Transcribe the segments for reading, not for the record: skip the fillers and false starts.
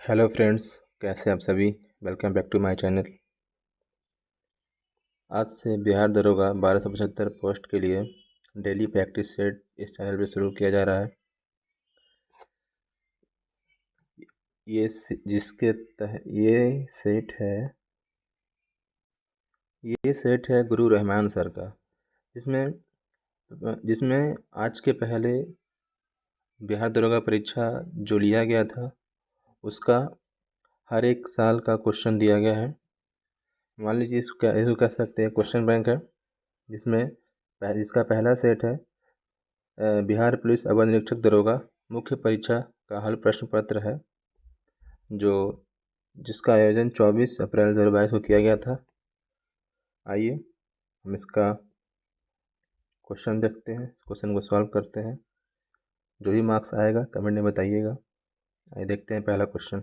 Hello friends, कैसे हैं आप सभी। Welcome back to my channel. आज से बिहार दरोगा 1275 पोस्ट के लिए डेली प्रैक्टिस सेट इस चैनल पे शुरू किया जा रहा है। जिसके तहत ये सेट है गुरु रहमान सर का, जिसमें जिसमें आज के पहले बिहार दरोगा परीक्षा जो लिया गया था उसका हर एक साल का क्वेश्चन दिया गया है। मान लीजिए इसको कह सकते हैं क्वेश्चन बैंक है, जिसका पहला सेट है बिहार पुलिस अवर निरीक्षक दरोगा मुख्य परीक्षा का हल प्रश्न पत्र है, जो जिसका आयोजन 24 अप्रैल 2022 को किया गया था। आइए हम इसका क्वेश्चन देखते हैं, क्वेश्चन को सॉल्व करते हैं। जो भी मार्क्स आएगा कमेंट में बताइएगा। आइए देखते हैं पहला क्वेश्चन।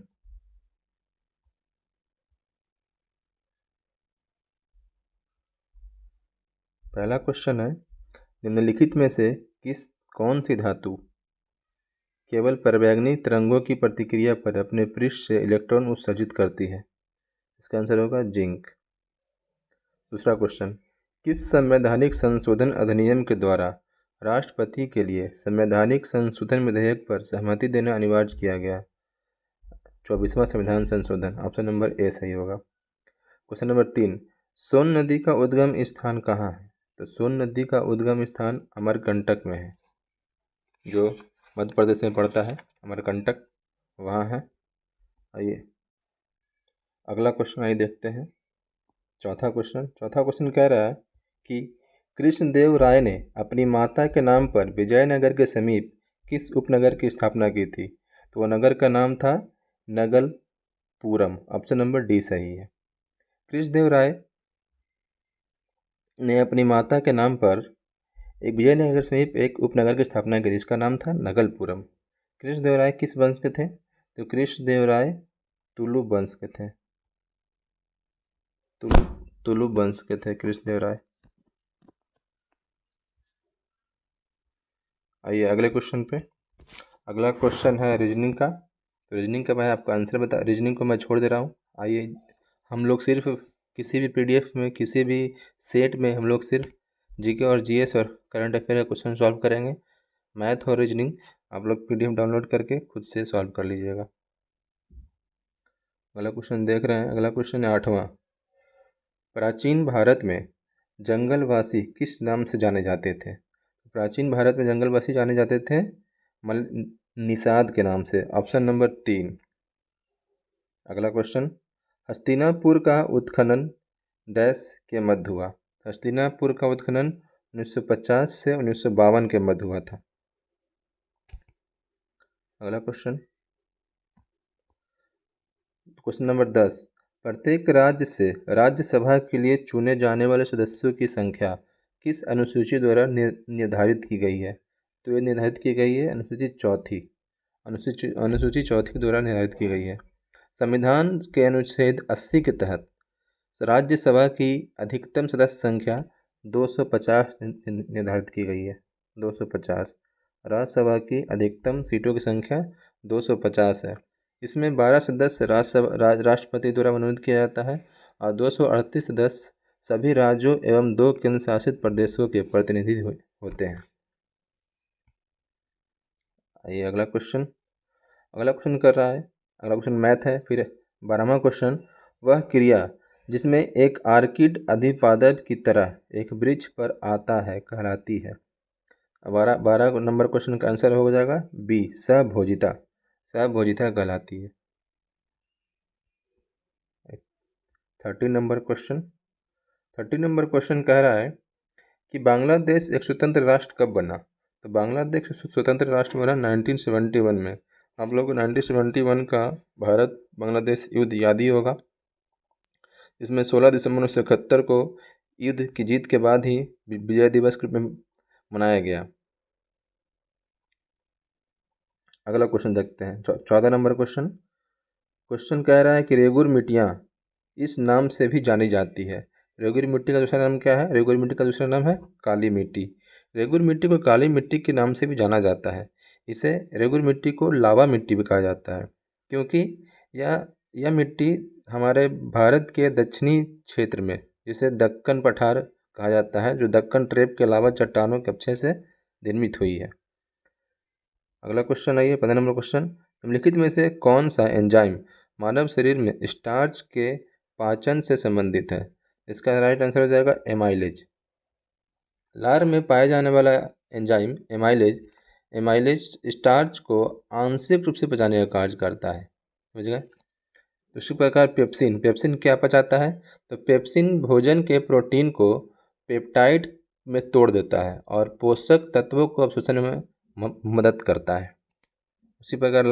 पहला क्वेश्चन है, निम्नलिखित में से कौन सी धातु केवल पराबैंगनी तरंगों की प्रतिक्रिया पर अपने पृष्ठ से इलेक्ट्रॉन उत्सर्जित करती है। इसका आंसर होगा जिंक। दूसरा क्वेश्चन, किस संवैधानिक संशोधन अधिनियम के द्वारा राष्ट्रपति के लिए संवैधानिक संशोधन विधेयक पर सहमति देना अनिवार्य किया गया? 24वां संविधान संशोधन। ऑप्शन नंबर ए सही होगा। क्वेश्चन नंबर 3, सोन नदी का उद्गम स्थान कहाँ है? तो सोन नदी का उद्गम स्थान अमरकंटक में है, जो मध्य प्रदेश में पड़ता है। अमरकंटक वहाँ है। आइए अगला क्वेश्चन आइए देखते हैं। चौथा क्वेश्चन कह रहा है कि कृष्णदेव राय ने अपनी माता के नाम पर विजयनगर के समीप किस उपनगर की स्थापना की थी? तो वह नगर का नाम था नगलपुरम। ऑप्शन नंबर डी सही है। कृष्णदेव राय ने अपनी माता के नाम पर एक विजयनगर समीप एक उपनगर की स्थापना की, जिसका नाम था नगलपुरम। कृष्णदेव राय किस वंश के थे? तो कृष्णदेव राय तुलु वंश के थे। तुलु वंश के थे कृष्णदेव राय। आइए अगले क्वेश्चन पे। अगला क्वेश्चन है रीजनिंग का। तो रीजनिंग का मैं आपको आंसर रीजनिंग को मैं छोड़ दे रहा हूँ। आइए हम लोग सिर्फ किसी भी पीडीएफ में, किसी भी सेट में हम लोग सिर्फ जीके और जीएस और करंट अफेयर का क्वेश्चन सॉल्व करेंगे। मैथ और रीजनिंग आप लोग पीडीएफ डाउनलोड करके खुद से सॉल्व कर लीजिएगा। अगला क्वेश्चन देख रहे हैं। अगला क्वेश्चन है 8वां, प्राचीन भारत में जंगलवासी किस नाम से जाने जाते थे? प्राचीन भारत में जंगलवासी जाने जाते थे निषाद के नाम से। Option number 3। अगला क्वेश्चन, हस्तिनापुर का उत्खनन डैश के मध्य हुआ? हस्तिनापुर का उत्खनन 1950 से 1952 के मध्य हुआ था। अगला क्वेश्चन नंबर 10, प्रत्येक राज्य से राज्यसभा के लिए चुने जाने वाले सदस्यों की संख्या किस अनुसूची द्वारा निर्धारित की गई है? तो ये निर्धारित की गई है अनुसूची चौथी द्वारा निर्धारित की गई है। संविधान के अनुच्छेद 80 के तहत राज्यसभा की अधिकतम सदस्य संख्या 250 निर्धारित की गई है। 250 राज्यसभा की अधिकतम सीटों की संख्या 250 है। इसमें 12 सदस्य राष्ट्रपति द्वारा मनोनीत किया जाता है और 238 सदस्य सभी राज्यों एवं 2 केंद्र शासित प्रदेशों के प्रतिनिधि होते हैं। आइए अगला क्वेश्चन कर रहा है। अगला क्वेश्चन मैथ है। फिर 12वां क्वेश्चन, वह क्रिया जिसमें एक आर्किड अधिपादप की तरह एक वृक्ष पर आता है कहलाती है? 12 नंबर क्वेश्चन का आंसर हो जाएगा बी, सभोजिता। सभोजिता कहलाती है। 13 नंबर क्वेश्चन कह रहा है कि बांग्लादेश एक स्वतंत्र राष्ट्र कब बना? तो बांग्लादेश स्वतंत्र राष्ट्र बना 1971 में। आप लोग को 1971 का भारत बांग्लादेश युद्ध याद ही होगा, इसमें 16 दिसंबर 1971 को युद्ध की जीत के बाद ही विजय दिवस के रूप में मनाया गया। अगला क्वेश्चन देखते हैं। 14 नंबर क्वेश्चन कह रहा है कि रेगुर मिट्टियाँ इस नाम से भी जानी जाती है। रेगुर मिट्टी का दूसरा नाम क्या है? रेगुर मिट्टी का दूसरा नाम है काली मिट्टी। रेगुर मिट्टी को काली मिट्टी के नाम से भी जाना जाता है। इसे रेगुर मिट्टी को लावा मिट्टी भी कहा जाता है, क्योंकि यह मिट्टी हमारे भारत के दक्षिणी क्षेत्र में, जिसे दक्कन पठार कहा जाता है, जो दक्कन ट्रेप के अलावा चट्टानों के अपक्षय से निर्मित हुई है। अगला क्वेश्चन आइए, 15 नंबर क्वेश्चन, निम्नलिखित में से कौन सा एंजाइम मानव शरीर में स्टार्च के पाचन से संबंधित है? इसका राइट आंसर हो जाएगा एमाइलेज। लार में पाया जाने वाला एंजाइम एमाइलेज स्टार्च को आंशिक रूप से पचाने का कार्य करता है, समझ गए। उसी प्रकार पेप्सिन क्या पचाता है? तो पेप्सिन भोजन के प्रोटीन को पेप्टाइड में तोड़ देता है और पोषक तत्वों को अवशोषण में मदद करता है। उसी प्रकार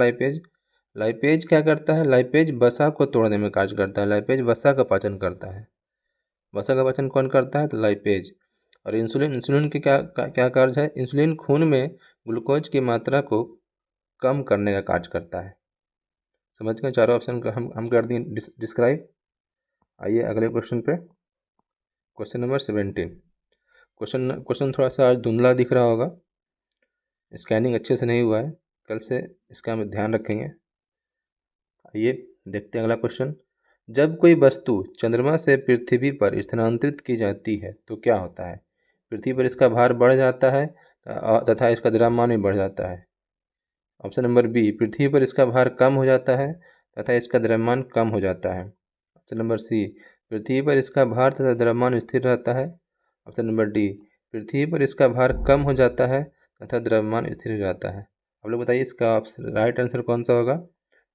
लाइपेज क्या करता है? लाइपेज वसा को तोड़ने में कार्य करता है। लाइपेज वसा का पाचन करता है। वसा का पाचन कौन करता है? तो लाइपेज। और इंसुलिन की क्या कार्य है? इंसुलिन खून में ग्लूकोज की मात्रा को कम करने का कार्य करता है। समझ गए, चारों ऑप्शन का हम कर दिए डिस्क्राइब। आइए अगले क्वेश्चन पे, क्वेश्चन नंबर 17। क्वेश्चन थोड़ा सा आज धुंधला दिख रहा होगा, स्कैनिंग अच्छे से नहीं हुआ है, कल से इसका हम ध्यान रखेंगे। आइए देखते हैं अगला क्वेश्चन। जब कोई वस्तु चंद्रमा से पृथ्वी पर स्थानांतरित की जाती है तो क्या होता है? पृथ्वी पर इसका भार बढ़ जाता है तथा इसका द्रव्यमान भी बढ़ जाता है। ऑप्शन नंबर बी, पृथ्वी पर इसका भार कम हो जाता है तथा इसका द्रव्यमान कम हो जाता है। ऑप्शन नंबर सी, पृथ्वी पर इसका भार तथा द्रव्यमान स्थिर रहता है। ऑप्शन नंबर डी, पृथ्वी पर इसका भार कम हो जाता है तथा द्रव्यमान स्थिर हो जाता है। आप लोग बताइए इसका राइट आंसर कौन सा होगा?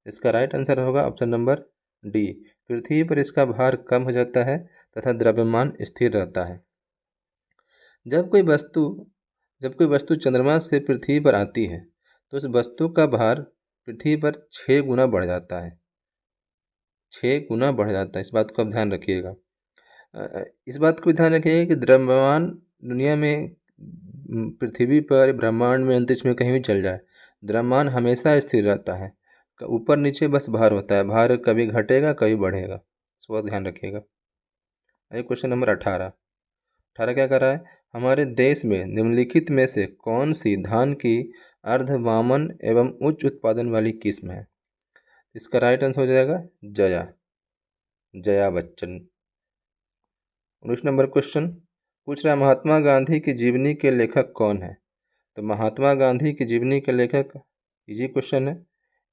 इसका राइट आंसर होगा ऑप्शन नंबर डी, पृथ्वी पर इसका भार कम हो जाता है तथा द्रव्यमान स्थिर रहता है। जब कोई वस्तु चंद्रमा से पृथ्वी पर आती है तो उस वस्तु का भार पृथ्वी पर 6 गुना बढ़ जाता है। 6 गुना बढ़ जाता है, इस बात को आप ध्यान रखिएगा। इस बात को ध्यान रखिएगा कि द्रव्यमान दुनिया में, पृथ्वी पर, ब्रह्मांड में, अंतरिक्ष में कहीं भी चल जाए, द्रव्यमान हमेशा स्थिर रहता है। ऊपर नीचे बस भार होता है, भार कभी घटेगा कभी बढ़ेगा, इस बात ध्यान रखिएगा। आइए क्वेश्चन नंबर 18 क्या कर रहा है? हमारे देश में निम्नलिखित में से कौन सी धान की अर्धवामन एवं उच्च उत्पादन वाली किस्म है? इसका राइट आंसर हो जाएगा जया बच्चन। 19 नंबर क्वेश्चन पूछ रहा है, महात्मा गांधी की जीवनी के लेखक कौन है? तो महात्मा गांधी की जीवनी के लेखक, इजी क्वेश्चन है,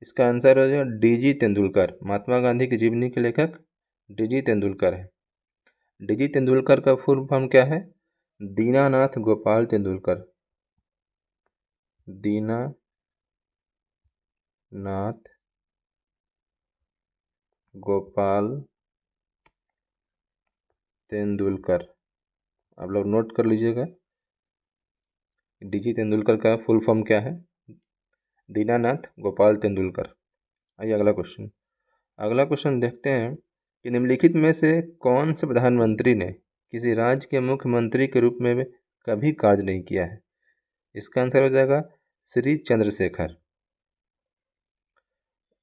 इसका आंसर हो जाएगा डीजी तेंदुलकर। महात्मा गांधी की जीवनी के लेखक डीजी तेंदुलकर है। डीजी तेंदुलकर का फुल फॉर्म क्या है? दीनानाथ गोपाल तेंदुलकर। दीनानाथ गोपाल तेंदुलकर। आप लोग नोट कर लीजिएगा, डीजी तेंदुलकर का फुल फॉर्म क्या है? दीनानाथ गोपाल तेंदुलकर। आइए अगला क्वेश्चन देखते हैं कि निम्नलिखित में से कौन से प्रधानमंत्री ने किसी राज्य के मुख्यमंत्री के रूप में कभी कार्य नहीं किया है? इसका आंसर हो जाएगा श्री चंद्रशेखर।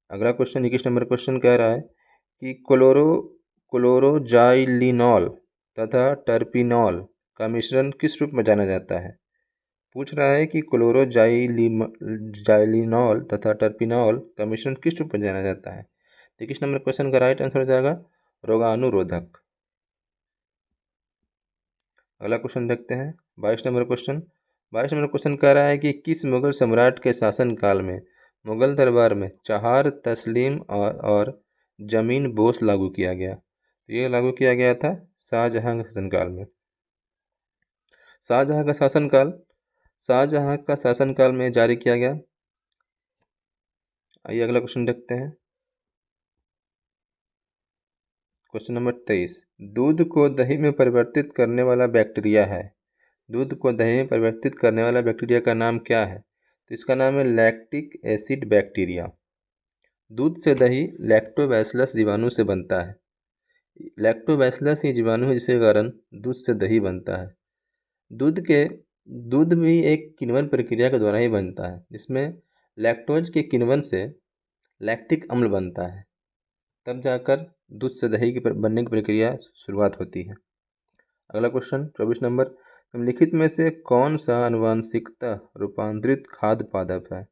अगला क्वेश्चन 21 नंबर क्वेश्चन कह रहा है कि क्लोरोजाइलिनॉल तथा टर्पिनॉल का मिश्रण किस रूप में जाना जाता है? पूछ रहा है कि क्लोरोजाइलिनॉल तथा टर्पिनॉल का मिश्रण किस रूप में जाना जाता है? 21 नंबर क्वेश्चन का राइट आंसर हो जाएगा रोगाणुरोधक। अगला क्वेश्चन देखते हैं 22 नंबर क्वेश्चन कह रहा है कि किस मुगल सम्राट के शासनकाल में मुगल दरबार में चहार तस्लीम और जमीन बोस लागू किया गया? तो ये लागू किया गया था शाहजहां के शासनकाल में। शाहजहां का शासनकाल में जारी किया गया। आइए अगला क्वेश्चन देखते हैं, क्वेश्चन नंबर 23। दूध को दही में परिवर्तित करने वाला बैक्टीरिया है। दूध को दही में परिवर्तित करने वाला बैक्टीरिया का नाम क्या है? तो इसका नाम है लैक्टिक एसिड बैक्टीरिया। दूध से दही लैक्टोबैसिलस जीवाणु से बनता है। लैक्टोबैसिलस ही जीवाणु है जिसके कारण दूध से दही बनता है। दूध भी एक किण्वन प्रक्रिया के द्वारा ही बनता है, जिसमें लैक्टोज के किण्वन से लैक्टिक अम्ल बनता है, तब जाकर दूध से दही की बनने की प्रक्रिया शुरुआत होती है। अगला क्वेश्चन 24 नंबर, निम्नलिखित में से कौन सा आनुवांशिकता रूपांतरित खाद्य पादप है?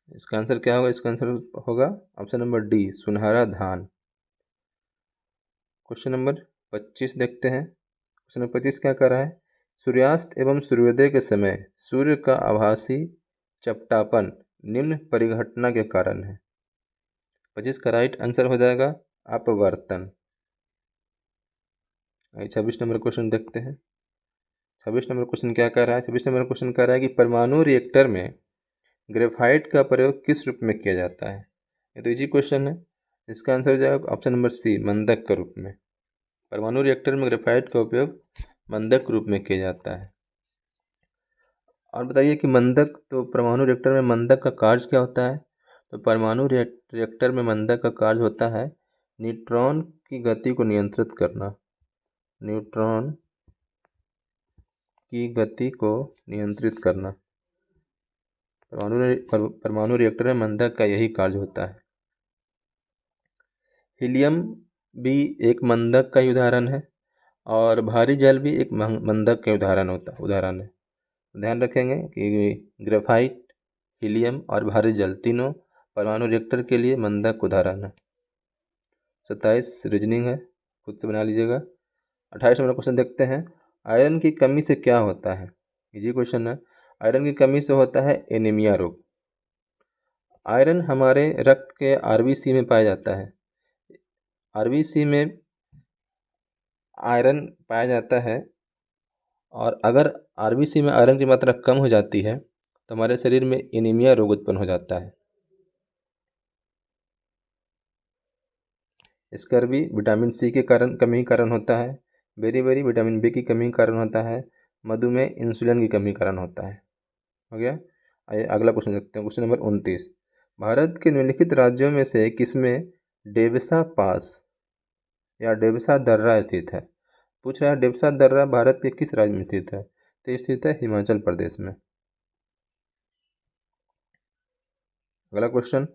इसका आंसर क्या होगा? इसका आंसर होगा ऑप्शन नंबर डी, सुनहरा धान। क्वेश्चन नंबर 25 देखते हैं। क्वेश्चन नंबर 25 क्या कर रहा है? सूर्यास्त एवं सूर्योदय के समय सूर्य का आभासी चपटापन निम्न परिघटना के कारण है। 25 का राइट आंसर हो जाएगा अपवर्तन। 26 नंबर क्वेश्चन देखते हैं। 26 नंबर क्वेश्चन क्या कह रहा है? 26 नंबर क्वेश्चन कह रहा है कि परमाणु रिएक्टर में ग्रेफाइट का प्रयोग किस रूप में किया जाता है? ये तो इजी क्वेश्चन है। इसका आंसर हो जाएगा ऑप्शन नंबर सी, मंदक के रूप में। परमाणु रिएक्टर में ग्रेफाइट का उपयोग मंदक रूप में किया जाता है। और बताइए कि मंदक, तो परमाणु रिएक्टर में मंदक का कार्य क्या होता है? तो परमाणु रिएक्टर में मंदक का कार्य होता है न्यूट्रॉन की गति को नियंत्रित करना। न्यूट्रॉन की गति को नियंत्रित करना। परमाणु रिएक्टर में मंदक का यही कार्य होता है। हीलियम भी एक मंदक का ही उदाहरण है और भारी जल भी एक मंदक का उदाहरण है। ध्यान रखेंगे कि ग्रेफाइट, हीलियम और भारी जल तीनों परमाणु रिएक्टर के लिए मंदक उदाहरण है। 27 रीजनिंग है, खुद से बना लीजिएगा। 28 नंबर क्वेश्चन देखते हैं। आयरन की कमी से क्या होता है? इजी क्वेश्चन है। आयरन की कमी से होता है एनीमिया रोग। आयरन हमारे रक्त के आरबीसी में पाया जाता है। आरबीसी में आयरन पाया जाता है और अगर आरबीसी में आयरन की मात्रा कम हो जाती है तो हमारे शरीर में एनीमिया रोग उत्पन्न हो जाता है। स्कर्वी विटामिन सी के कारण कमी के कारण होता है। बेरी विटामिन बी की कमी के कारण होता है। मधुमेह इंसुलिन की कमी के कारण होता है। हो गया। आइए अगला क्वेश्चन देखते हैं। Question number 29। भारत के निम्नलिखित राज्यों में से किसमें डेबसा पास या डेबसा दर्रा स्थित है? पूछ रहा है डेबसा दर्रा भारत के किस राज्य में स्थित है? तो स्थित है हिमाचल प्रदेश में। अगला क्वेश्चन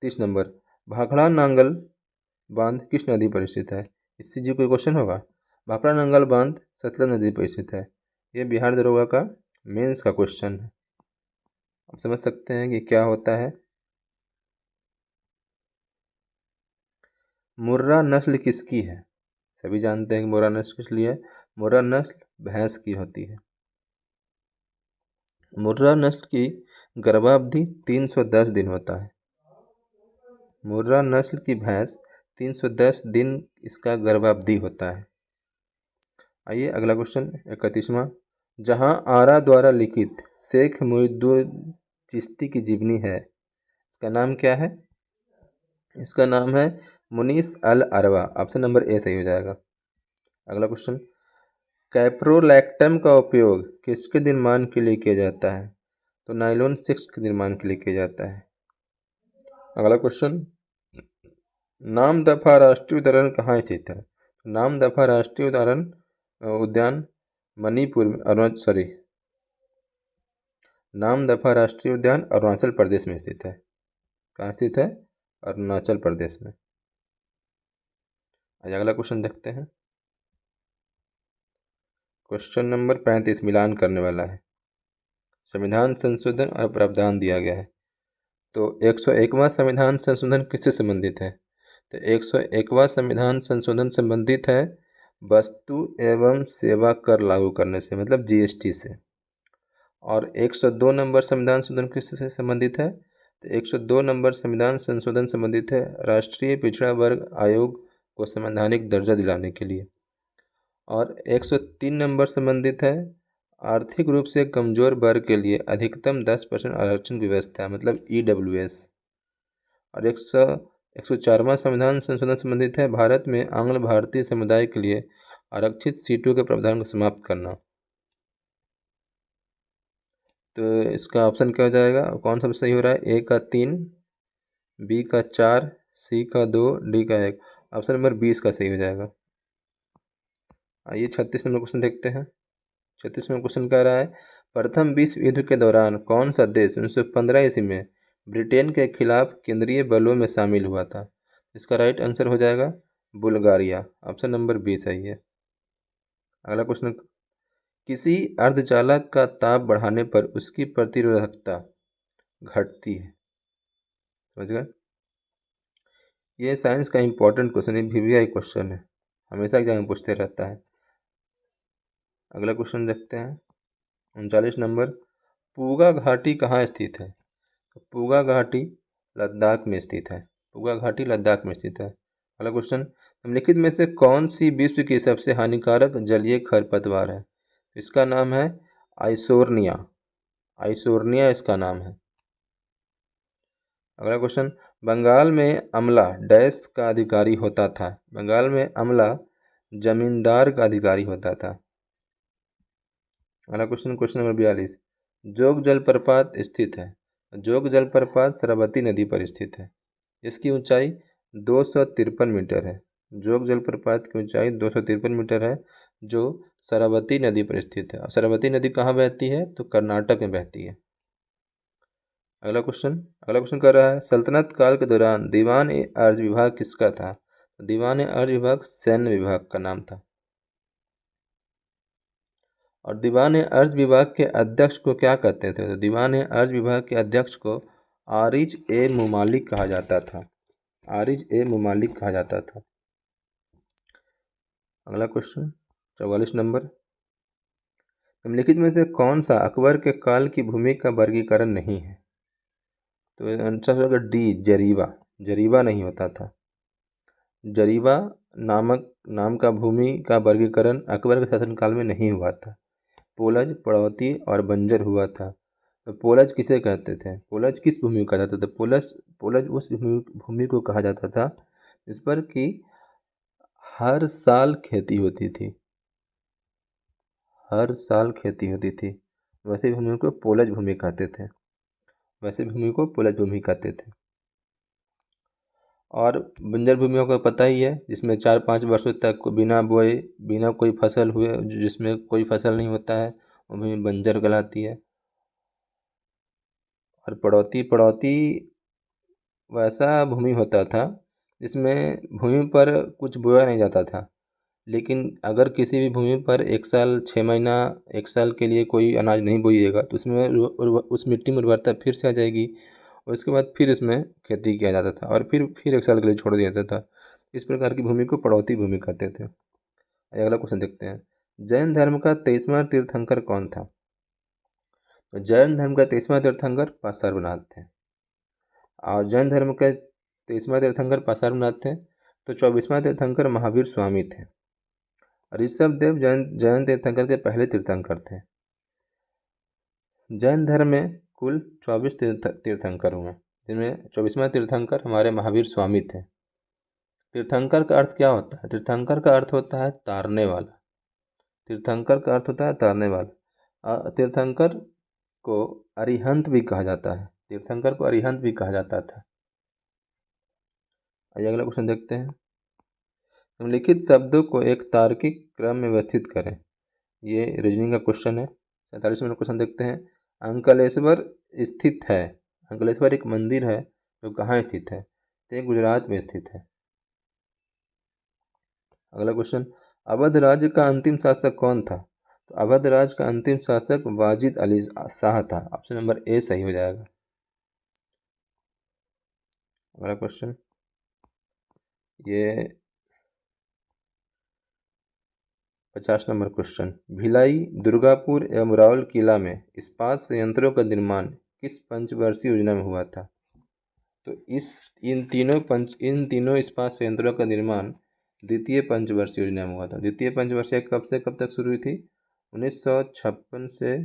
30 नंबर। भाखड़ा नांगल बांध किस नदी पर स्थित है? इससे जो कोई क्वेश्चन होगा। भाखड़ा नांगल बांध सतलज नदी पर स्थित है। ये बिहार दरोगा का मेंस का क्वेश्चन है। आप समझ सकते हैं कि क्या होता है। मुर्रा नस्ल किसकी है? सभी जानते हैं कि मुर्रा नस्ल किस लिए है। मुर्रा नस्ल भैंस की होती है। मुर्रा नस्ल की गर्भावधि 310 दिन होता है। मुर्रा नस्ल की भैंस 310 दिन इसका गर्भावधि होता है। आइए अगला क्वेश्चन 31वां। जहां आरा द्वारा लिखित शेख मुहिउद्दीन चिश्ती की जीवनी है, इसका नाम क्या है? इसका नाम है मुनीस अल अरवा। ऑप्शन नंबर ए सही हो जाएगा। अगला क्वेश्चन। कैप्रोलैक्टम का उपयोग किसके निर्माण के लिए किया जाता है? तो नायलॉन 6 के निर्माण के लिए किया जाता है। अगला क्वेश्चन। नामदफा राष्ट्रीय उद्यान कहाँ स्थित है? नामदफा राष्ट्रीय उद्यान मणिपुर में नामदफा राष्ट्रीय उद्यान अरुणाचल प्रदेश में स्थित है। कहाँ स्थित है? अरुणाचल प्रदेश में। आज अगला क्वेश्चन देखते हैं। क्वेश्चन नंबर 35 मिलान करने वाला है। संविधान संशोधन और प्रावधान दिया गया है। तो 101वां संविधान संशोधन किससे संबंधित है? तो 101वां संविधान संशोधन संबंधित है वस्तु एवं सेवा कर लागू करने से, मतलब जीएसटी से। और 102 नंबर संविधान संशोधन किससे संबंधित है? तो 102 नंबर संविधान संशोधन संबंधित है राष्ट्रीय पिछड़ा वर्ग आयोग को संवैधानिक दर्जा दिलाने के लिए। और 103 नंबर संबंधित है आर्थिक रूप से कमजोर वर्ग के लिए अधिकतम 10% आरक्षण की व्यवस्था, मतलब EWS। और 104वां संविधान संशोधन संबंधित है भारत में आंग्ल भारतीय समुदाय के लिए आरक्षित सीटों के प्रावधान को समाप्त करना। तो इसका ऑप्शन क्या हो जाएगा? कौन सा सही हो रहा है? ए का 3, बी का 4, सी का 2, डी का 1। ऑप्शन नंबर 20 का सही हो जाएगा। आइए 36 नंबर क्वेश्चन देखते हैं। 36 नंबर क्वेश्चन कह रहा है प्रथम विश्व युद्ध के दौरान कौन सा देश 1915 ईस्वी में ब्रिटेन के खिलाफ केंद्रीय बलों में शामिल हुआ था? इसका राइट आंसर हो जाएगा बुल्गारिया। ऑप्शन नंबर बी सही है। अगला क्वेश्चन। किसी अर्धचालक का ताप बढ़ाने पर उसकी प्रतिरोधकता घटती है। समझ गए। ये साइंस का इम्पोर्टेंट क्वेश्चन है, VVI क्वेश्चन है, हमेशा एग्जाम में पूछते रहता है। अगला क्वेश्चन देखते हैं 39 नंबर। पूगा घाटी कहाँ स्थित है? तो पूगा घाटी लद्दाख में स्थित है। पूगा घाटी लद्दाख में स्थित है। अगला क्वेश्चन, निम्नलिखित में से कौन सी विश्व की सबसे हानिकारक जलीय खरपतवार है? इसका नाम है आइसोर्निया। आइसोर्निया इसका नाम है। अगला क्वेश्चन, बंगाल में अमला डैश का अधिकारी होता था? बंगाल में अमला जमींदार का अधिकारी होता था। अगला क्वेश्चन, क्वेश्चन नंबर 42, जोग जलप्रपात स्थित है? जोग जलप्रपात सरस्वती नदी पर स्थित है। इसकी ऊंचाई 253 मीटर है। जोग जलप्रपात की ऊंचाई 253 मीटर है, जो सरस्वती नदी पर स्थित है। और सरस्वती नदी कहाँ बहती है? तो कर्नाटक में बहती है। अगला क्वेश्चन कर रहा है, सल्तनत काल के दौरान दीवान ए अर्ज विभाग किसका था? दीवान ए अर्ज विभाग सैन्य विभाग का नाम था। और दीवान ए अर्ज विभाग के अध्यक्ष को क्या कहते थे? तो दीवान ए अर्ज विभाग के अध्यक्ष को आरिज ए मुमालिक कहा जाता था। आरिज ए मुमालिक कहा जाता था। अगला क्वेश्चन 44 नंबर, निम्नलिखित में से कौन सा अकबर के काल की भूमि का वर्गीकरण नहीं है? तो आंसर होगा डी, जरीबा। जरीबा नहीं होता था। जरीबा नामक नाम का भूमि का वर्गीकरण अकबर के शासनकाल में नहीं हुआ था। पोलज, पड़ौती और बंजर हुआ था। तो पोलज किसे कहते थे? पोलज किस भूमि को कहा जाता था? पोलज पोलज उस भूमि को कहा जाता था जिस पर कि हर साल खेती होती थी। हर साल खेती होती थी, वैसे भूमि को पोलज भूमि कहते थे। वैसे भूमि को पोलज भूमि कहते थे। और बंजर भूमियों का पता ही है, जिसमें 4-5 वर्षों तक बिना बोए बिना कोई फसल हुए, जिसमें कोई फसल नहीं होता है, वो भूमि बंजर कहलाती है। और पड़ौती पड़ौती वैसा भूमि होता था जिसमें भूमि पर कुछ बोया नहीं जाता था, लेकिन अगर किसी भी भूमि पर 1 साल 6 महीना 1 साल के लिए कोई अनाज नहीं बोइएगा तो उसमें उस मिट्टी में उर्वरता फिर से आ जाएगी, और उसके बाद फिर इसमें खेती किया जाता था और फिर 1 साल के लिए छोड़ दिया जाता था। इस प्रकार की भूमि को पड़ौती भूमि कहते थे। अगला क्वेश्चन देखते हैं, जैन धर्म का 23वां तीर्थंकर कौन था? तो जैन धर्म का 23वां तीर्थंकर पार्श्वनाथ थे। और जैन धर्म के 23वां तीर्थंकर पार्श्वनाथ थे। तो 24वां तीर्थंकर महावीर स्वामी थे। ऋषभ देव जैन तीर्थंकर के पहले तीर्थंकर थे। जैन धर्म में कुल 24 तीर्थंकर हुए, जिनमें 24वां तीर्थंकर हमारे महावीर स्वामी थे। तीर्थंकर का अर्थ क्या होता है? तीर्थंकर का अर्थ होता है तारने वाला। तीर्थंकर का अर्थ होता है तारने वाला। तीर्थंकर को अरिहंत भी कहा जाता है। तीर्थंकर को अरिहंत भी कहा जाता था। आइए अगला क्वेश्चन देखते हैं, निम्नलिखित शब्दों को एक तार्किक क्रम में व्यवस्थित करें। ये रीजनिंग का क्वेश्चन है। 47 नंबर क्वेश्चन देखते हैं, अंकलेश्वर स्थित है। अंकलेश्वर एक मंदिर है जो कहाँ स्थित है? तो ये गुजरात में स्थित है। अगला क्वेश्चन, अवध राज्य का अंतिम शासक कौन था? तो अवध राज्य का अंतिम शासक वाजिद अली शाह था। ऑप्शन नंबर ए सही हो जाएगा। अगला क्वेश्चन, ये 50 नंबर क्वेश्चन, भिलाई, दुर्गापुर एवं राउल किला में इस्पात संयंत्रों का निर्माण किस पंचवर्षीय योजना में हुआ था? तो इन तीनों इस्पात संयंत्रों का निर्माण द्वितीय पंचवर्षीय योजना में हुआ था। द्वितीय पंचवर्षीय कब से कब तक शुरू हुई थी? 1956 से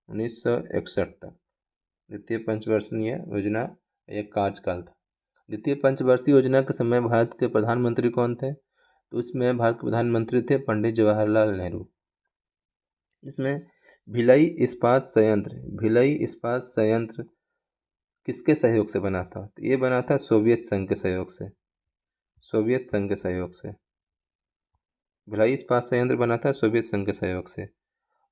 1961 तक द्वितीय पंचवर्षीय योजना एक कार्यकाल था। द्वितीय पंचवर्षीय योजना के समय भारत के प्रधानमंत्री कौन थे? तो उसमें भारत के प्रधानमंत्री थे पंडित जवाहरलाल नेहरू। इसमें भिलाई इस्पात संयंत्र किसके सहयोग से बना था? तो ये बना था सोवियत संघ के सहयोग से। सोवियत संघ के सहयोग से भिलाई इस्पात संयंत्र बना था, सोवियत संघ के सहयोग से।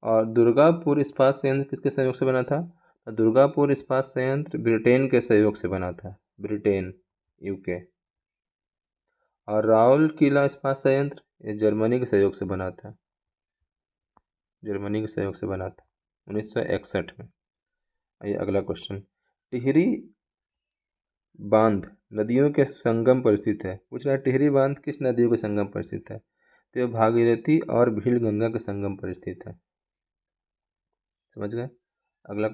और दुर्गापुर इस्पात संयंत्र किसके सहयोग से बना था? तो दुर्गापुर इस्पात संयंत्र ब्रिटेन के सहयोग से बना था। Britain, UK. और राउल किला इस्पात संयंत्र ये जर्मनी के सहयोग से बना था। जर्मनी के सहयोग से बना था 1961 में। आइए अगला क्वेश्चन, टिहरी बांध नदियों के संगम पर स्थित है? पूछ रहा है टिहरी बांध किस नदियों के संगम पर स्थित है? तो यह भागीरथी और भील गंगा के संगम पर स्थित है। समझ गए? अगला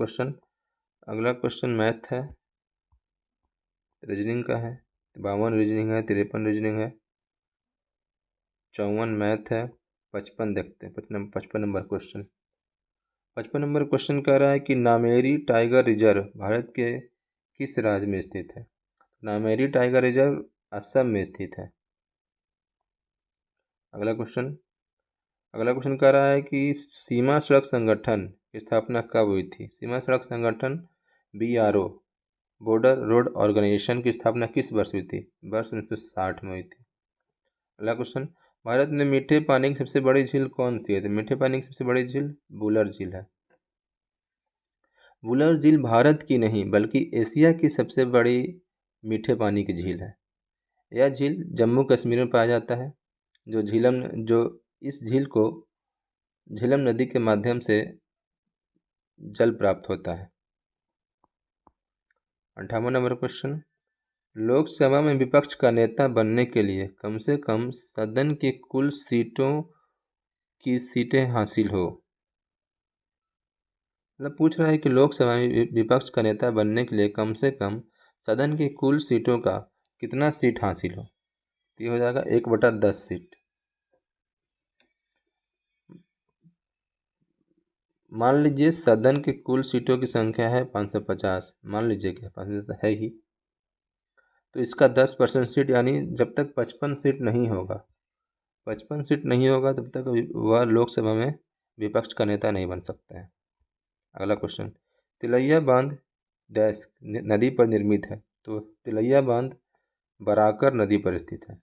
क्वेश्चन मैथ है, रीजनिंग का है। 52 रीजनिंग है, 53 रीजनिंग है, 54 मैथ है, 55 देखते हैं। 55 नंबर क्वेश्चन। 55 नंबर क्वेश्चन कह रहा है कि नामेरी टाइगर रिजर्व भारत के किस राज्य में स्थित है? नामेरी टाइगर रिजर्व असम में स्थित है। अगला क्वेश्चन कह रहा है कि सीमा सड़क संगठन की स्थापना कब हुई थी? सीमा सड़क संगठन BRO बॉर्डर रोड ऑर्गेनाइजेशन की स्थापना किस वर्ष हुई थी? वर्ष 1960 में हुई थी। अगला क्वेश्चन, भारत में मीठे पानी की सबसे बड़ी झील कौन सी है? तो मीठे पानी की सबसे बड़ी झील वुलर झील है। वुलर झील भारत की नहीं बल्कि एशिया की सबसे बड़ी मीठे पानी की झील है। यह झील जम्मू कश्मीर में पाया जाता है। जो इस झील को झेलम नदी के माध्यम से जल प्राप्त होता है। 58 नंबर क्वेश्चन, लोकसभा में विपक्ष का नेता बनने के लिए कम से कम सदन की कुल सीटों की सीटें हासिल हो। मतलब पूछ रहा है कि लोकसभा में विपक्ष का नेता बनने के लिए कम से कम सदन की कुल सीटों का कितना सीट हासिल हो? ये हो जाएगा 1/10 सीट। मान लीजिए सदन की कुल सीटों की संख्या है 550, मान लीजिए कि 550 है ही, तो इसका 10% सीट यानी जब तक 55 सीट नहीं होगा, 55 सीट नहीं होगा तब तक वह लोकसभा में विपक्ष का नेता नहीं बन सकता है। अगला क्वेश्चन, तिलैया बांध डैश नदी पर निर्मित है? तो तिलैया बांध बराकर नदी पर स्थित है।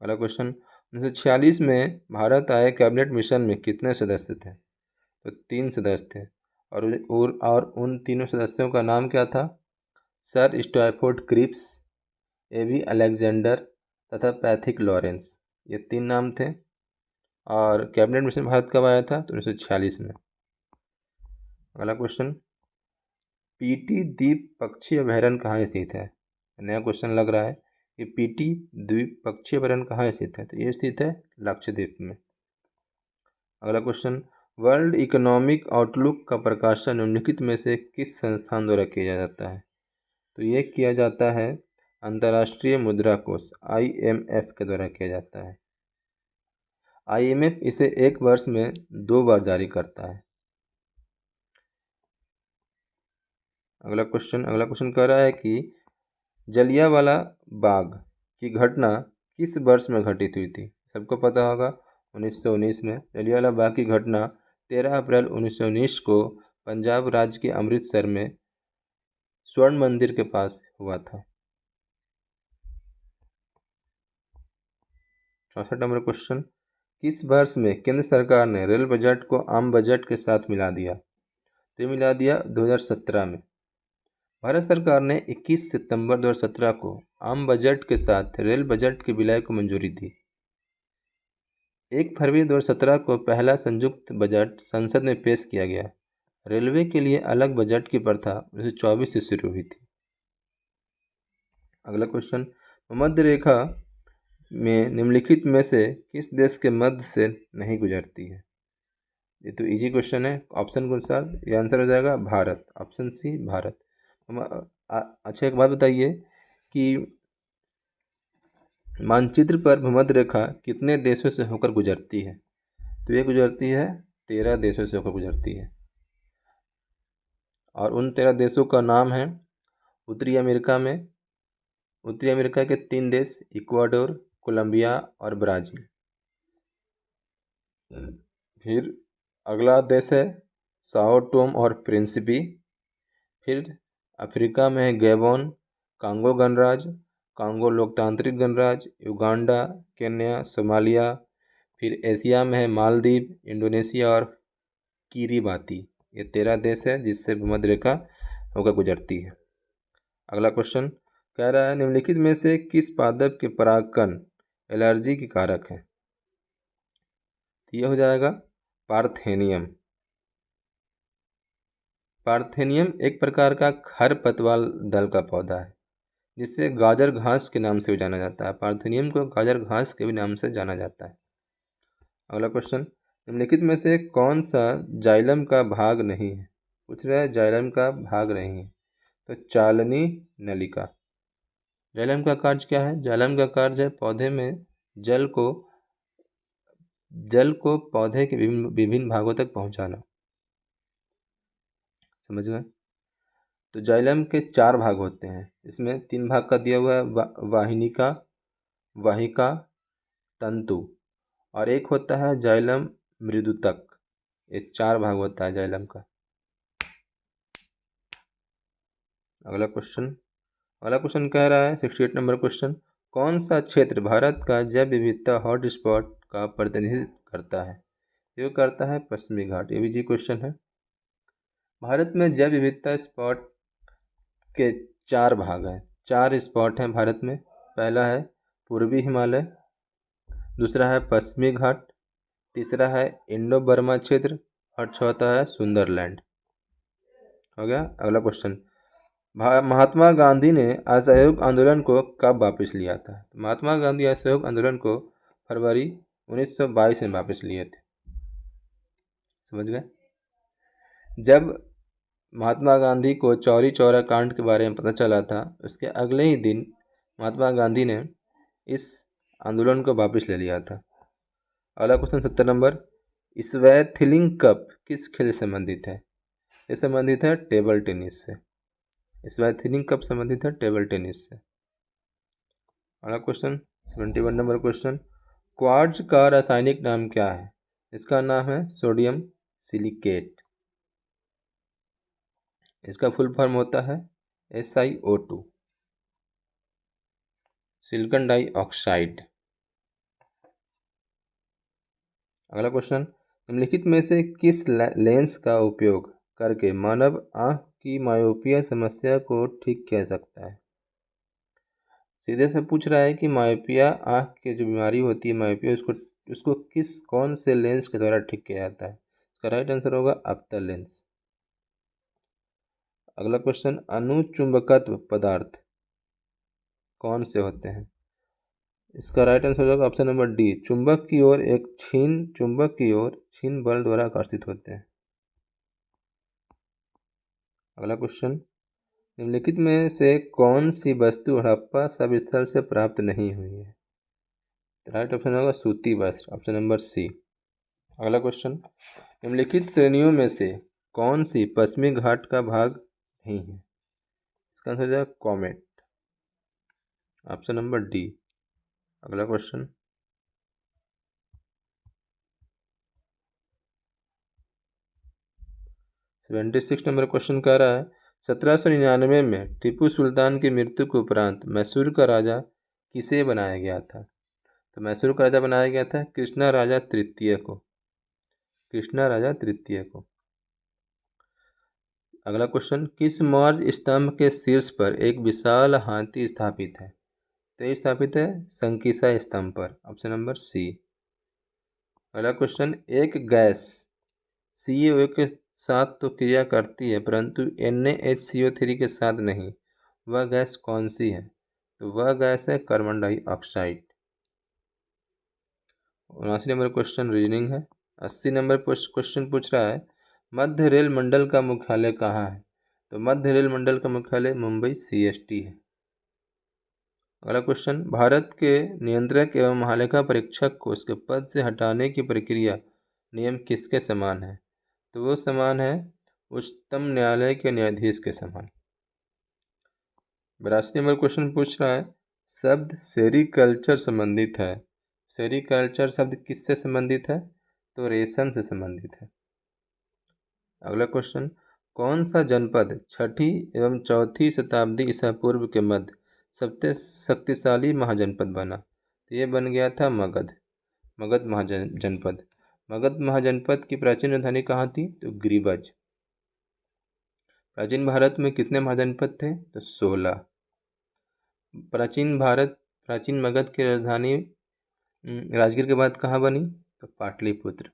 अगला क्वेश्चन, 1946 में भारत आए कैबिनेट मिशन में कितने सदस्य थे? तो 3 सदस्य थे और उन तीनों सदस्यों का नाम क्या था? सर स्टैफोर्ड क्रिप्स, एवी अलेक्जेंडर तथा पैथिक लॉरेंस। ये 3 नाम थे। और कैबिनेट मिशन भारत कब आया था? तो 1946 में। अगला क्वेश्चन, पीटी द्वीप पक्षी अभयारण्य कहाँ स्थित है? नया क्वेश्चन लग रहा है कि पीटी द्वीप पक्षी अभयारण्य कहाँ स्थित है? तो ये स्थित है लक्षद्वीप में। अगला क्वेश्चन, वर्ल्ड इकोनॉमिक आउटलुक का प्रकाशन निम्नलिखित में से किस संस्थान द्वारा किया जाता है? तो ये किया जाता है अंतर्राष्ट्रीय मुद्रा कोष IMF के द्वारा किया जाता है। IMF इसे एक वर्ष में 2 बार जारी करता है। अगला क्वेश्चन कह रहा है कि जलियांवाला बाग की घटना किस वर्ष में घटित हुई थी? सबको पता होगा 1919 में। जलियांवाला बाग की घटना 13 अप्रैल 1919 को पंजाब राज्य के अमृतसर में स्वर्ण मंदिर के पास हुआ था। 64 नंबर क्वेश्चन, किस वर्ष में केंद्र सरकार ने रेल बजट को आम बजट के साथ मिला दिया? तो मिला दिया 2017 में। भारत सरकार ने 21 सितंबर 2017 को आम बजट के साथ रेल बजट के विलय को मंजूरी दी। 1 फरवरी 2017 को पहला संयुक्त बजट संसद में पेश किया गया। रेलवे के लिए अलग बजट की प्रथा 1924 से शुरू हुई थी। अगला क्वेश्चन, भूमध्य रेखा में निम्नलिखित में से किस देश के मध्य से नहीं गुजरती है? ये तो इजी क्वेश्चन है। ऑप्शन के अनुसार ये आंसर हो जाएगा भारत, ऑप्शन सी भारत। अच्छा एक बात बताइए कि मानचित्र पर भूमध्य रेखा कितने देशों से होकर गुजरती है? तो ये गुजरती है 13 देशों से होकर गुजरती है। और उन 13 देशों का नाम है उत्तरी अमेरिका के 3 देश इक्वाडोर, कोलंबिया और ब्राज़ील। फिर अगला देश है साओ टोम और प्रिंसिपी। फिर अफ्रीका में है गैबोन, कांगो गणराज्य, कांगो लोकतांत्रिक गणराज्य, युगांडा, केन्या, सोमालिया। फिर एशिया में है मालदीव, इंडोनेशिया और किरीबाती। ये 13 देश है जिससे भूमध्य रेखा होकर गुजरती है। अगला क्वेश्चन कह रहा है निम्नलिखित में से किस पादप के परागकण एलर्जी की कारक है? तो ये हो जाएगा पार्थेनियम। पार्थेनियम एक प्रकार का खरपतवार दल का पौधा है जिसे गाजर घास के नाम से भी जाना जाता है। पार्थेनियम को गाजर घास के भी नाम से जाना जाता है। अगला क्वेश्चन, निम्नलिखित में से कौन सा जाइलम का भाग नहीं है? पूछ रहा है जाइलम का भाग नहीं है, तो चालनी नलिका। जाइलम का कार्य क्या है? जाइलम का कार्य है पौधे में जल को पौधे के विभिन्न भागों तक पहुंचाना। समझ गए? तो जाइलम के 4 भाग होते हैं। इसमें 3 भाग का दिया हुआ है, वाहिनिका, वाहिका, तंतु, और एक होता है जाइलम मृदुतक। ये 4 भाग होता है जाइलम का। अगला क्वेश्चन कह रहा है 68 नंबर क्वेश्चन, कौन सा क्षेत्र भारत का जैव विविधता हॉटस्पॉट का प्रतिनिधित्व करता है? ये करता है पश्चिमी घाट। ये भी जी क्वेश्चन है। भारत में जैव विविधता स्पॉट के 4 भाग हैं, 4 स्पॉट हैं भारत में। पहला है पूर्वी हिमालय, दूसरा है पश्चिमी घाट, तीसरा है इंडो बर्मा क्षेत्र, और चौथा है सुंदरलैंड। हो गया। अगला क्वेश्चन, महात्मा गांधी ने असहयोग आंदोलन को कब वापस लिया था? महात्मा गांधी असहयोग आंदोलन को फरवरी 1922 में वापस लिए थे। समझ गए? जब महात्मा गांधी को चौरी चौरा कांड के बारे में पता चला था, उसके अगले ही दिन महात्मा गांधी ने इस आंदोलन को वापस ले लिया था। अगला क्वेश्चन 70 नंबर, स्वैथिलिंग कप किस खेल से संबंधित है? ये संबंधित है टेबल टेनिस से। स्वैथिलिंग कप संबंधित है टेबल टेनिस से। अगला क्वेश्चन 71 नंबर क्वेश्चन, क्वार्ट्ज का रासायनिक नाम क्या है? इसका नाम है सोडियम सिलिकेट। इसका फुल फॉर्म होता है SiO2, सिलिकॉन डाइऑक्साइड। अगला क्वेश्चन, निम्नलिखित में से किस लेंस का उपयोग करके मानव आंख की मायोपिया समस्या को ठीक किया सकता है? सीधे से पूछ रहा है कि मायोपिया, आंख की जो बीमारी होती है मायोपिया, उसको कौन से लेंस के द्वारा ठीक किया जाता है? इसका राइट आंसर होगा अप्तर लेंस। अगला क्वेश्चन, अनुचुंबकत्व पदार्थ कौन से होते हैं? इसका राइट आंसर होगा ऑप्शन नंबर डी, चुंबक की ओर छीन बल द्वारा आकर्षित होते हैं। अगला क्वेश्चन, निम्नलिखित में से कौन सी वस्तु हड़प्पा शवस्थल से प्राप्त नहीं हुई है? राइट ऑप्शन होगा सूती वस्त्र, ऑप्शन नंबर सी। अगला क्वेश्चन, निम्नलिखित श्रेणियों में से कौन सी पश्चिमी घाट का भाग नहीं है? इसका आंसर हो जाएगा कॉमेट, ऑप्शन नंबर डी। अगला क्वेश्चन, 76 नंबर क्वेश्चन कह रहा है 1799 में टीपू सुल्तान की मृत्यु के उपरांत मैसूर का राजा किसे बनाया गया था? तो मैसूर का राजा बनाया गया था कृष्णा राजा तृतीय को। अगला क्वेश्चन, किस मौर्य स्तंभ के शीर्ष पर एक विशाल हाथी स्थापित है? तो ये स्थापित है संकिसा स्तंभ पर, ऑप्शन नंबर सी। अगला क्वेश्चन, एक गैस CaO के साथ तो क्रिया करती है परंतु NaHCO3 के साथ नहीं, वह गैस कौन सी है? तो वह गैस है carbon dioxide. 79 number question reasoning है। 80 नंबर क्वेश्चन पूछ रहा है मध्य रेल मंडल का मुख्यालय कहाँ है? तो मध्य रेल मंडल का मुख्यालय मुंबई CST है। अगला क्वेश्चन, भारत के नियंत्रक एवं महालेखा परीक्षक को उसके पद से हटाने की प्रक्रिया नियम किसके समान है? तो वो समान है उच्चतम न्यायालय के न्यायाधीश के समान। 82 नंबर क्वेश्चन पूछ रहा है शब्द सेरीकल्चर संबंधित है। सेरीकल्चर शब्द किससे संबंधित है? तो रेशम से संबंधित है। अगला क्वेश्चन, कौन सा जनपद 6ठी एवं 4ठी शताब्दी ईसा पूर्व के मध्य सबसे शक्तिशाली महाजनपद बना? तो ये बन गया था मगध महाजनपद। मगध महाजनपद की प्राचीन राजधानी कहाँ थी? तो गिरिब्रज। प्राचीन भारत में कितने महाजनपद थे? तो 16। प्राचीन मगध की राजधानी राजगीर के बाद कहाँ बनी? तो पाटलिपुत्र।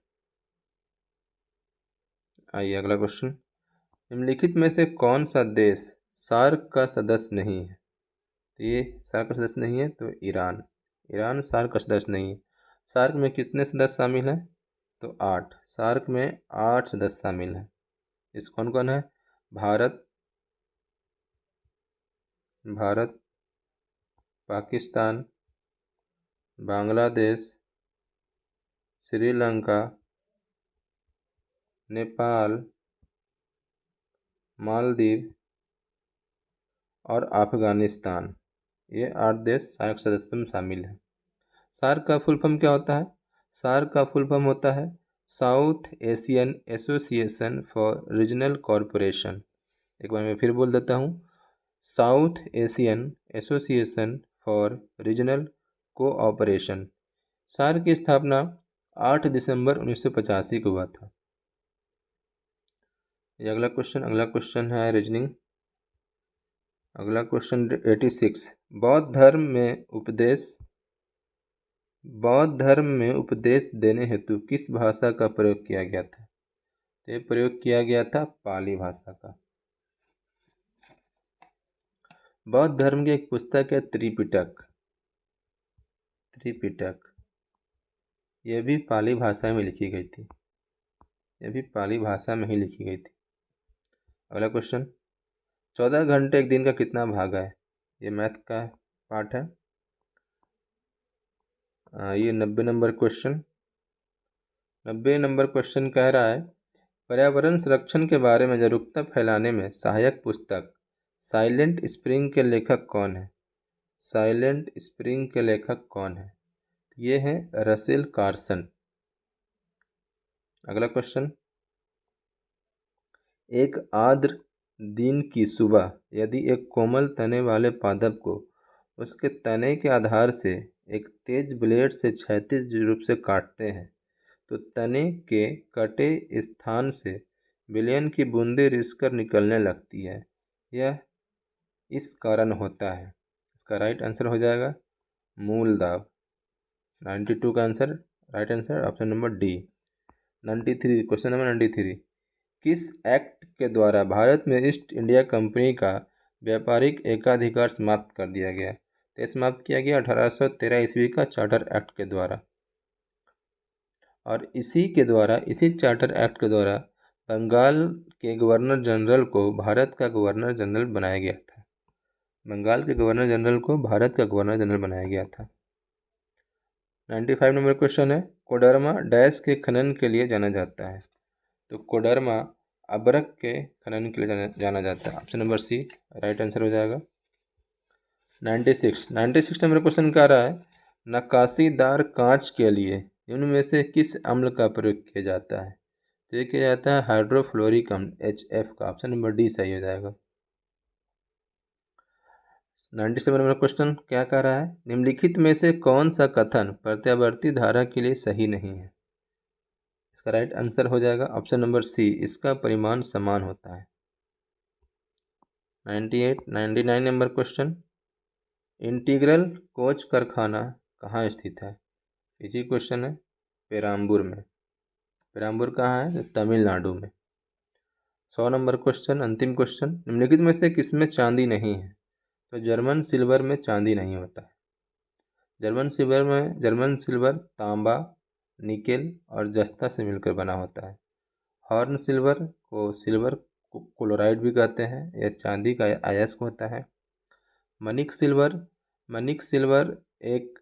आइए अगला क्वेश्चन, निम्नलिखित में से कौन सा देश सार्क का सदस्य नहीं है? तो ये सार्क का सदस्य नहीं है तो ईरान सार्क का सदस्य नहीं है। सार्क में कितने सदस्य शामिल हैं? तो 8। सार्क में 8 सदस्य शामिल हैं। इस कौन कौन है? भारत, पाकिस्तान, बांग्लादेश, श्रीलंका, नेपाल, मालदीव और अफगानिस्तान। ये 8 देश सार्क सदस्य में शामिल हैं। सार्क का फुल फॉर्म क्या होता है? सार्क का फुल फॉर्म होता है South Asian Association for Regional Corporation. एक बार मैं फिर बोल देता हूँ, South Asian Association for Regional Cooperation. SAARC की स्थापना 8 दिसंबर 1985 को हुआ था। ये अगला क्वेश्चन है रीजनिंग। अगला क्वेश्चन 86। बौद्ध धर्म में उपदेश देने हेतु किस भाषा का प्रयोग किया गया था? तो प्रयोग किया गया था पाली भाषा का। बौद्ध धर्म की एक पुस्तक है त्रिपिटक। यह भी पाली भाषा में लिखी गई थी। अगला क्वेश्चन, 14 घंटे एक दिन का कितना भाग है? ये मैथ का पार्ट है। ये 90 नंबर क्वेश्चन कह रहा है, पर्यावरण संरक्षण के बारे में जागरूकता फैलाने में सहायक पुस्तक साइलेंट स्प्रिंग के लेखक कौन है? ये है रसेल कार्सन। अगला क्वेश्चन, एक आर्द्र दिन की सुबह यदि एक कोमल तने वाले पादप को उसके तने के आधार से एक तेज ब्लेड से क्षैतिज रूप से काटते हैं तो तने के कटे स्थान से विलयन की बूंदें रिसकर निकलने लगती है। यह इस कारण होता है। इसका राइट आंसर हो जाएगा मूल दाब। 92 का answer right answer option number D. 93 question number 93, किस एक्ट के द्वारा भारत में ईस्ट इंडिया कंपनी का व्यापारिक एकाधिकार समाप्त कर दिया गया? तो समाप्त किया गया 1813 ईस्वी का चार्टर एक्ट के द्वारा। और इसी चार्टर एक्ट के द्वारा बंगाल के गवर्नर जनरल को भारत का गवर्नर जनरल बनाया गया था। 95 नंबर क्वेश्चन है, कोडरमा डैश के खनन के लिए जाना जाता है? तो कोडरमा अबरक के खनन के लिए जाना जाता है। Option number C right answer हो जाएगा। 96 नंबर क्वेश्चन कह रहा है, नक्काशीदार कांच के लिए निम्न में से किस अम्ल का प्रयोग किया जाता है? तो ये किया जाता है हाइड्रोफ्लोरिक अम्ल HF का। ऑप्शन नंबर डी सही हो जाएगा। 97 नंबर क्वेश्चन क्या कह रहा है, निम्नलिखित में से कौन सा कथन प्रत्यावर्ती धारा के लिए सही नहीं है? इसका राइट आंसर हो जाएगा ऑप्शन नंबर सी, इसका परिमाण समान होता है। 99 नंबर क्वेश्चन, इंटीग्रल कोच कारखाना कहाँ स्थित है? इसी क्वेश्चन है पेराम्बूर में। पेराम्बूर कहाँ है? तमिलनाडु में। 100 नंबर क्वेश्चन अंतिम क्वेश्चन, निम्नलिखित में से किसमें चांदी नहीं है? तो जर्मन सिल्वर में चांदी नहीं होता है। जर्मन सिल्वर तांबा, निकेल और जस्ता से मिलकर बना होता है। हॉर्न सिल्वर को सिल्वर क्लोराइड भी कहते हैं, यह चांदी का अयस्क होता है। मनिक सिल्वर एक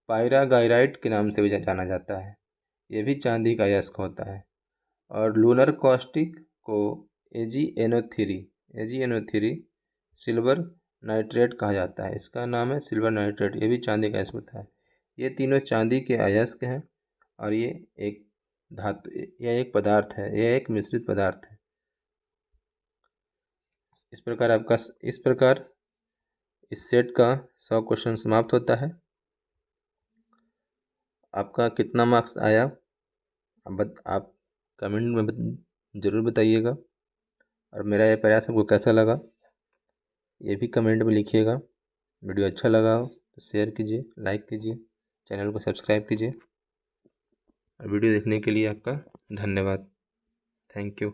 पायरागाइराइट के नाम से भी जाना जाता है, यह भी चांदी का अयस्क होता है। और लूनर कॉस्टिक को AgNO3 सिल्वर नाइट्रेट कहा जाता है, इसका नाम है सिल्वर नाइट्रेट, ये भी चांदी का अयस्क होता है। ये तीनों चांदी के अयस्क हैं और ये एक धातु, यह एक पदार्थ है, यह एक मिश्रित पदार्थ है। इस प्रकार इस सेट का 100 क्वेश्चन समाप्त होता है। आपका कितना मार्क्स आया आप कमेंट में ज़रूर बताइएगा, और मेरा ये प्रयास आपको कैसा लगा ये भी कमेंट में लिखिएगा। वीडियो अच्छा लगा हो तो शेयर कीजिए, लाइक कीजिए, चैनल को सब्सक्राइब कीजिए। और वीडियो देखने के लिए आपका धन्यवाद। Thank you.